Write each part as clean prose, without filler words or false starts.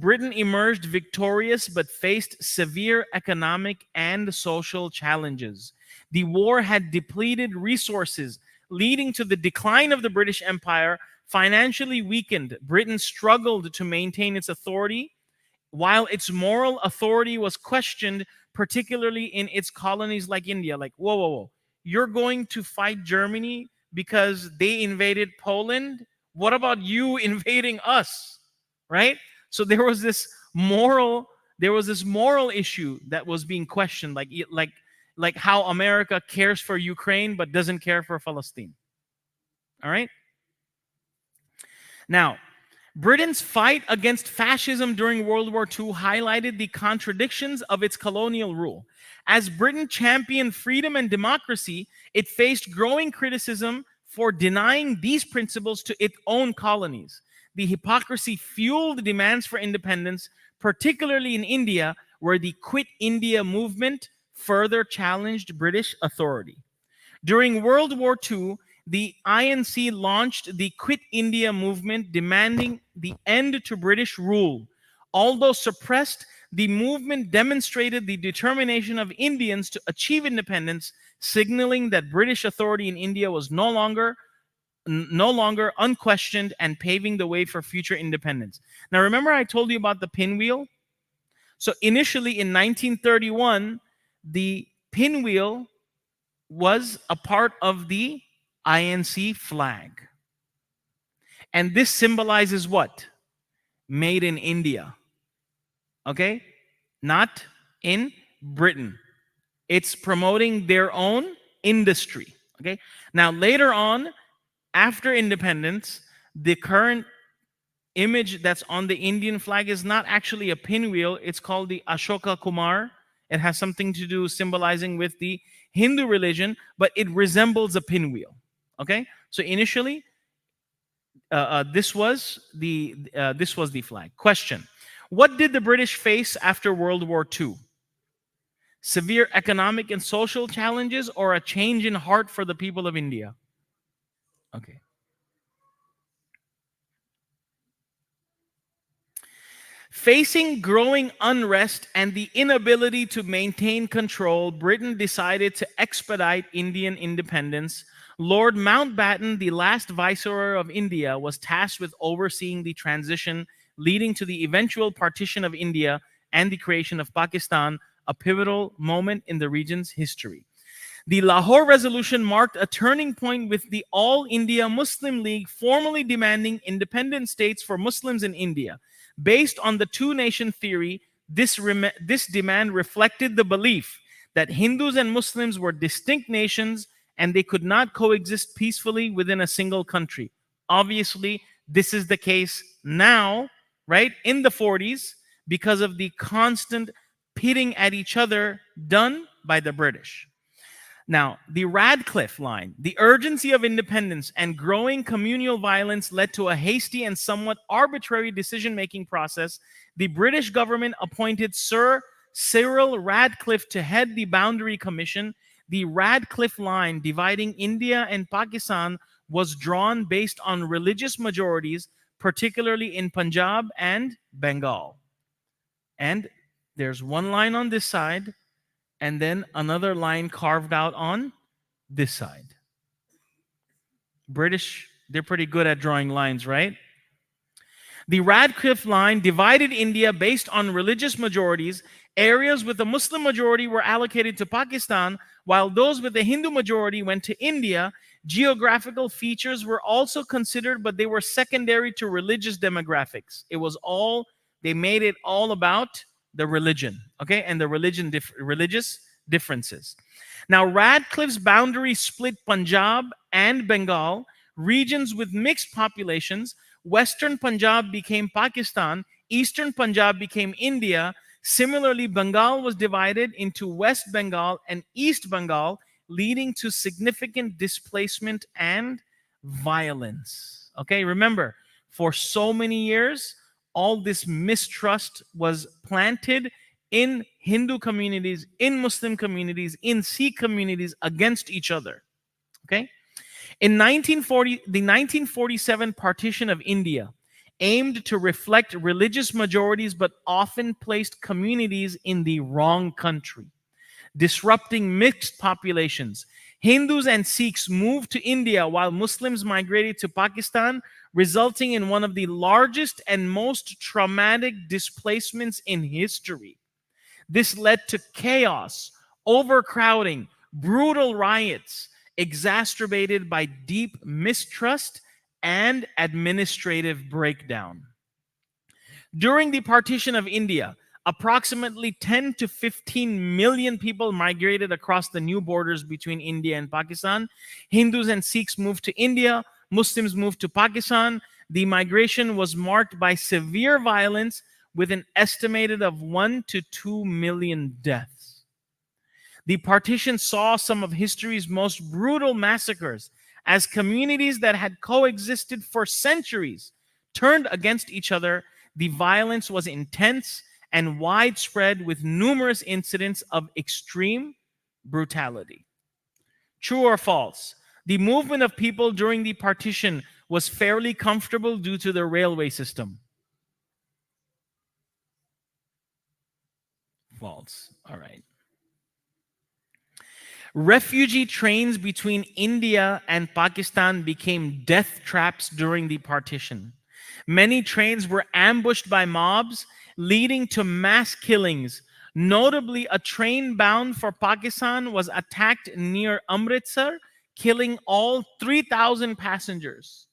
Britain emerged victorious but faced severe economic and social challenges. The war had depleted resources, leading to the decline of the British Empire. Financially weakened, Britain struggled to maintain its authority, while its moral authority was questioned, particularly in its colonies like India. Like, whoa, whoa, whoa. You're going to fight Germany because they invaded Poland? What about you invading us? Right? So there was this moral issue that was being questioned, like how America cares for Ukraine but doesn't care for Palestine. All right? Now, Britain's fight against fascism during World War II highlighted the contradictions of its colonial rule. As Britain championed freedom and democracy, it faced growing criticism for denying these principles to its own colonies. The hypocrisy fueled demands for independence, particularly in India, where the Quit India movement further challenged British authority. During World War II, the INC launched the Quit India movement, demanding the end to British rule. Although suppressed, the movement demonstrated the determination of Indians to achieve independence, signaling that British authority in India was no longer unquestioned and paving the way for future independence. Now, remember I told you about the pinwheel? So initially in 1931, the pinwheel was a part of the INC flag. And this symbolizes what? Made in India. Okay? Not in Britain. It's promoting their own industry. Okay? Now, later on, after independence, the current image that's on the Indian flag is not actually a pinwheel. It's called the Ashoka Kumar. It has something to do symbolizing with the Hindu religion, but it resembles a pinwheel. Okay, so initially, this was the flag. Question: what did the British face after World War II? Severe economic and social challenges, or a change in heart for the people of India? Okay. Facing growing unrest and the inability to maintain control, Britain decided to expedite Indian independence. Lord Mountbatten, the last Viceroy of India, was tasked with overseeing the transition leading to the eventual partition of India and the creation of Pakistan, a pivotal moment in the region's history. The Lahore Resolution marked a turning point, with the All India Muslim League formally demanding independent states for Muslims in India. Based on the two-nation theory, this demand reflected the belief that Hindus and Muslims were distinct nations and they could not coexist peacefully within a single country. Obviously, this is the case now, right, in the 40s, because of the constant pitting at each other done by the British. Now, the Radcliffe Line, the urgency of independence and growing communal violence led to a hasty and somewhat arbitrary decision-making process. The British government appointed Sir Cyril Radcliffe to head the Boundary Commission. The Radcliffe Line dividing India and Pakistan was drawn based on religious majorities, particularly in Punjab and Bengal. And there's one line on this side, and then another line carved out on this side. British, they're pretty good at drawing lines, right? The Radcliffe Line divided India based on religious majorities. Areas with a Muslim majority were allocated to Pakistan, while those with a Hindu majority went to India. Geographical features were also considered, but they were secondary to religious demographics. They made it all about the religion, okay, and the religious differences. Now, Radcliffe's boundary split Punjab and Bengal, regions with mixed populations. Western Punjab became Pakistan, Eastern Punjab became India. Similarly, Bengal was divided into West Bengal and East Bengal, leading to significant displacement and violence. Okay, remember, for so many years, all this mistrust was planted in Hindu communities, in Muslim communities, in Sikh communities against each other. Okay? In the 1947 partition of India, aimed to reflect religious majorities but often placed communities in the wrong country, disrupting mixed populations. Hindus and Sikhs moved to India while Muslims migrated to Pakistan, resulting in one of the largest and most traumatic displacements in history. This led to chaos, overcrowding, brutal riots, exacerbated by deep mistrust and administrative breakdown. During the partition of India, approximately 10 to 15 million people migrated across the new borders between India and Pakistan. Hindus and Sikhs moved to India, Muslims moved to Pakistan. The migration was marked by severe violence with an estimated of 1 to 2 million deaths. The partition saw some of history's most brutal massacres as communities that had coexisted for centuries turned against each other. The violence was intense and widespread with numerous incidents of extreme brutality. True or false? The movement of people during the partition was fairly comfortable due to the railway system. False. All right. Refugee trains between India and Pakistan became death traps during the partition. Many trains were ambushed by mobs, leading to mass killings. Notably, a train bound for Pakistan was attacked near Amritsar, killing all 3,000 passengers.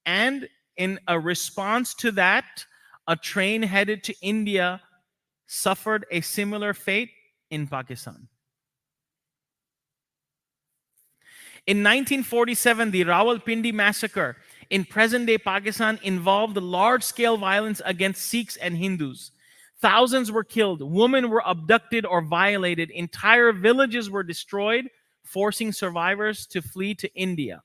And in a response to that, a train headed to India suffered a similar fate in Pakistan. In 1947, the Rawalpindi massacre in present-day Pakistan involved large-scale violence against Sikhs and Hindus. Thousands were killed, women were abducted or violated, entire villages were destroyed, forcing survivors to flee to India.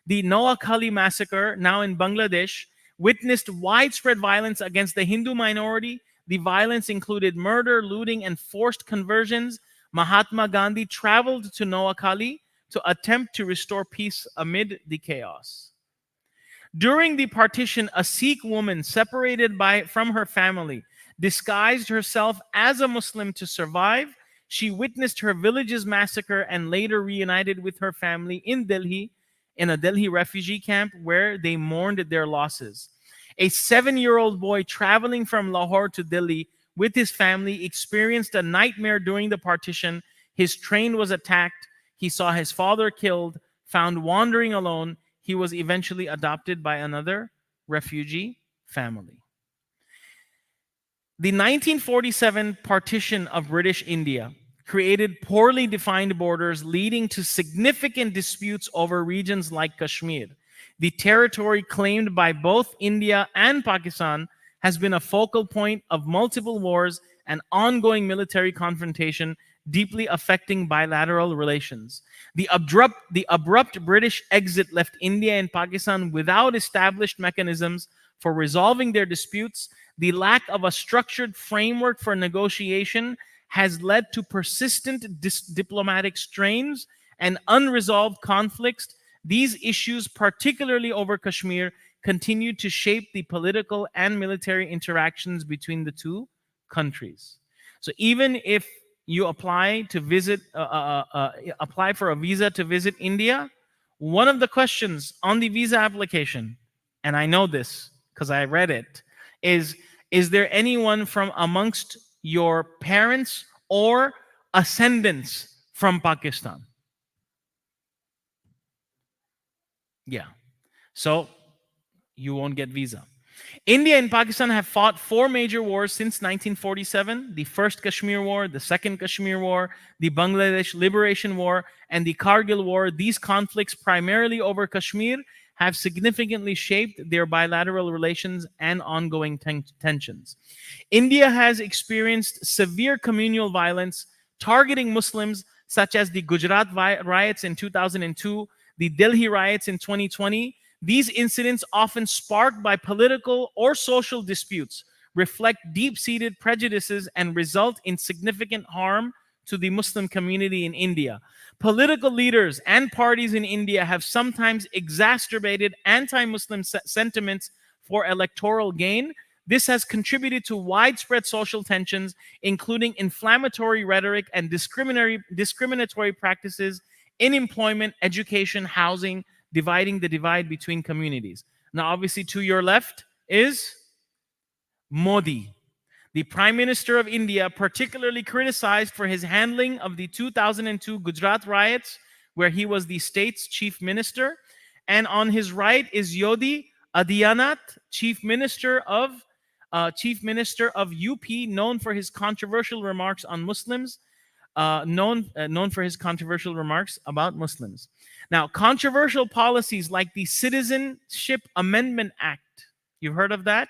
The Noakhali massacre, now in Bangladesh, witnessed widespread violence against the Hindu minority. The violence included murder, looting, and forced conversions. Mahatma Gandhi traveled to Noakhali to attempt to restore peace amid the chaos. During the partition, a Sikh woman separated from her family disguised herself as a Muslim to survive. She witnessed her village's massacre and later reunited with her family in Delhi, in a Delhi refugee camp where they mourned their losses. A 7-year-old boy traveling from Lahore to Delhi with his family experienced a nightmare during the partition. His train was attacked. He saw his father killed, found wandering alone. He was eventually adopted by another refugee family. The 1947 partition of British India created poorly defined borders, leading to significant disputes over regions like Kashmir. The territory claimed by both India and Pakistan has been a focal point of multiple wars and ongoing military confrontation, deeply affecting bilateral relations. The abrupt British exit left India and Pakistan without established mechanisms for resolving their disputes. The lack of a structured framework for negotiation has led to persistent diplomatic strains and unresolved conflicts. These issues, particularly over Kashmir, continue to shape the political and military interactions between the two countries. So even if you apply to visit, apply for a visa to visit India, one of the questions on the visa application, and I know this because I read it, is there anyone from amongst your parents or ascendants from Pakistan? Yeah. So you won't get visa. India and Pakistan have fought 4 major wars since 1947: the First Kashmir War, the Second Kashmir War, the Bangladesh Liberation War, and the Kargil War. These conflicts, primarily over Kashmir, have significantly shaped their bilateral relations and ongoing tensions. India has experienced severe communal violence targeting Muslims, such as the Gujarat riots in 2002, the Delhi riots in 2020. These incidents, often sparked by political or social disputes, reflect deep-seated prejudices and result in significant harm to the Muslim community in India. Political leaders and parties in India have sometimes exacerbated anti-Muslim sentiments, for electoral gain. This has contributed to widespread social tensions, including inflammatory rhetoric and discriminatory practices in employment, education, housing, dividing the divide between communities. Now, obviously, to your left is Modi, the Prime Minister of India, particularly criticized for his handling of the 2002 Gujarat riots, where he was the state's chief minister. And on his right is Yogi Adityanath, Chief Minister of UP, known for his controversial remarks on Muslims, known for his controversial remarks about Muslims. Now, controversial policies like the Citizenship Amendment Act, you've heard of that,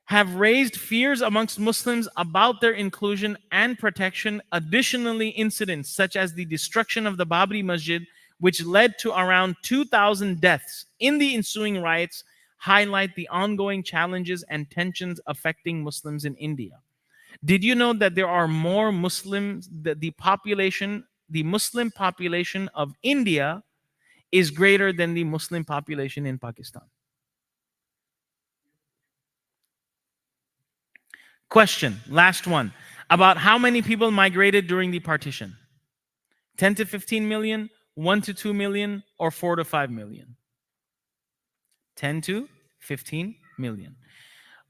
have raised fears amongst Muslims about their inclusion and protection. Additionally, incidents such as the destruction of the Babri Masjid, which led to around 2,000 deaths in the ensuing riots, highlight the ongoing challenges and tensions affecting Muslims in India. Did you know that there are more Muslims, that the Muslim population of India is greater than the Muslim population in Pakistan? Question, last one. About how many people migrated during the partition? 10 to 15 million, 1 to 2 million, or 4 to 5 million? 10 to 15 million.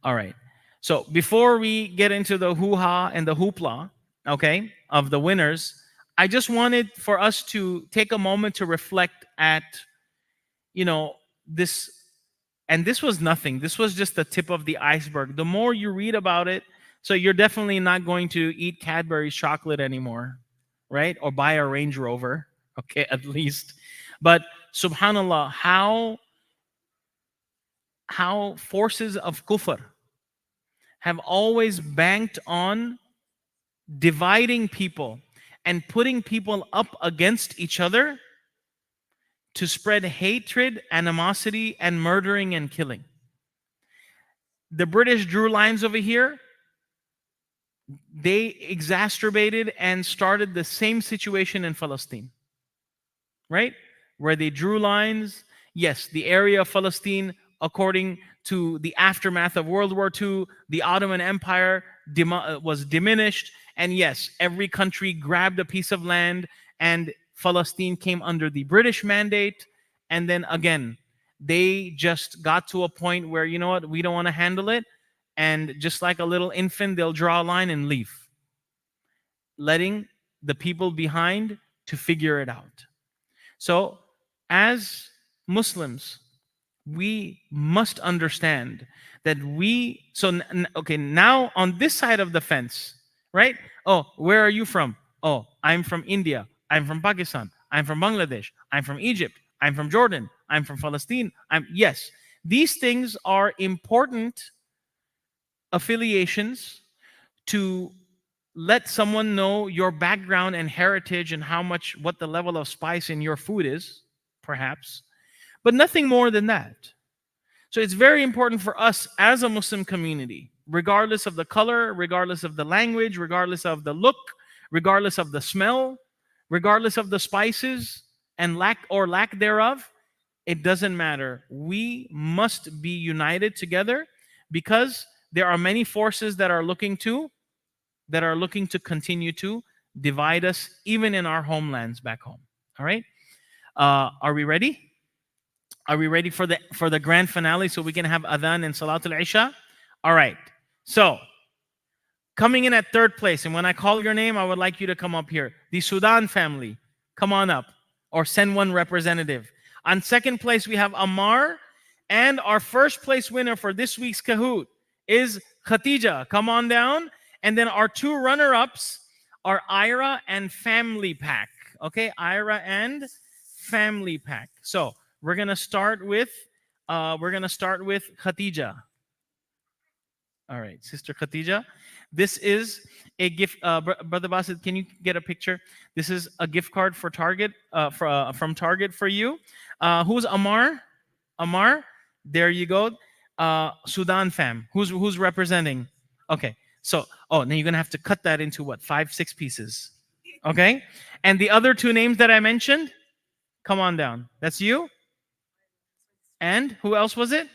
All right. So before we get into the hoo-ha and the hoopla, okay, of the winners, I just wanted for us to take a moment to reflect at, this. And this was nothing. This was just the tip of the iceberg. The more you read about it, so you're definitely not going to eat Cadbury's chocolate anymore, right? Or buy a Range Rover, okay, at least. But subhanallah, how forces of kufr have always banked on dividing people and putting people up against each other to spread hatred, animosity, and murdering and killing. The British drew lines over here. They exacerbated and started the same situation in Palestine, right? Where they drew lines. Yes, the area of Palestine, according to the aftermath of World War II, the Ottoman Empire was diminished. And yes, every country grabbed a piece of land, and Palestine came under the British mandate. And then again, they just got to a point where, you know what, we don't want to handle it. And just like a little infant, they'll draw a line and leave, letting the people behind to figure it out. So as Muslims, we must understand that okay, now on this side of the fence, right? Oh, where are you from? Oh, I'm from India. I'm from Pakistan. I'm from Bangladesh. I'm from Egypt. I'm from Jordan. I'm from Palestine. Yes, these things are important affiliations to let someone know your background and heritage and what the level of spice in your food is, perhaps, but nothing more than that. So it's very important for us as a Muslim community, regardless of the color, regardless of the language, regardless of the look, regardless of the smell, regardless of the spices and lack thereof, it doesn't matter. We must be united together, because there are many forces that are looking to continue to divide us, even in our homelands back home. All right? Are we ready? Are we ready for the grand finale so we can have adhan and Salatul Isha? All right. So, coming in at third place, and when I call your name, I would like you to come up here. The Sudan family, come on up, or send one representative. On second place, we have Ammar, and our first place winner for this week's Kahoot is Khatija. Come on down. And then our two runner-ups are Ira and Family Pack. Okay, Ira and Family Pack. So we're gonna start with Khatija. All right, Sister Khatija. This is a gift. Brother Basit, can you get a picture? This is a gift card for Target, from Target for you. Who's Ammar? Ammar, there you go. Sudan fam. Who's representing? Okay. So, now you're gonna have to cut that into what? 5-6 pieces. Okay. And the other two names that I mentioned, come on down. That's you. And who else was it?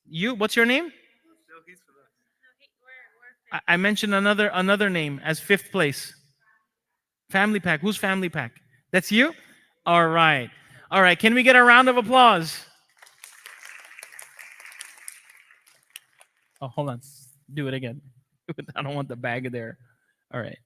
You, what's your name? I mentioned another name as fifth place. Family pack. Who's family pack? That's you? All right. All right. Can we get a round of applause? Oh, hold on. Do it again. I don't want the bag there. All right.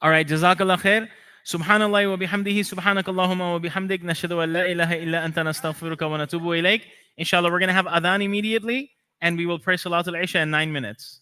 All right. Jazakallah khair. Subhanallah wa bihamdihi subhanakallahumma wa bihamdik nashhadu an la ilaha illa anta nastaghfiruka wa natubu ilayk. Inshallah, we're going to have adhan immediately and we will pray Salatul Isha in 9 minutes.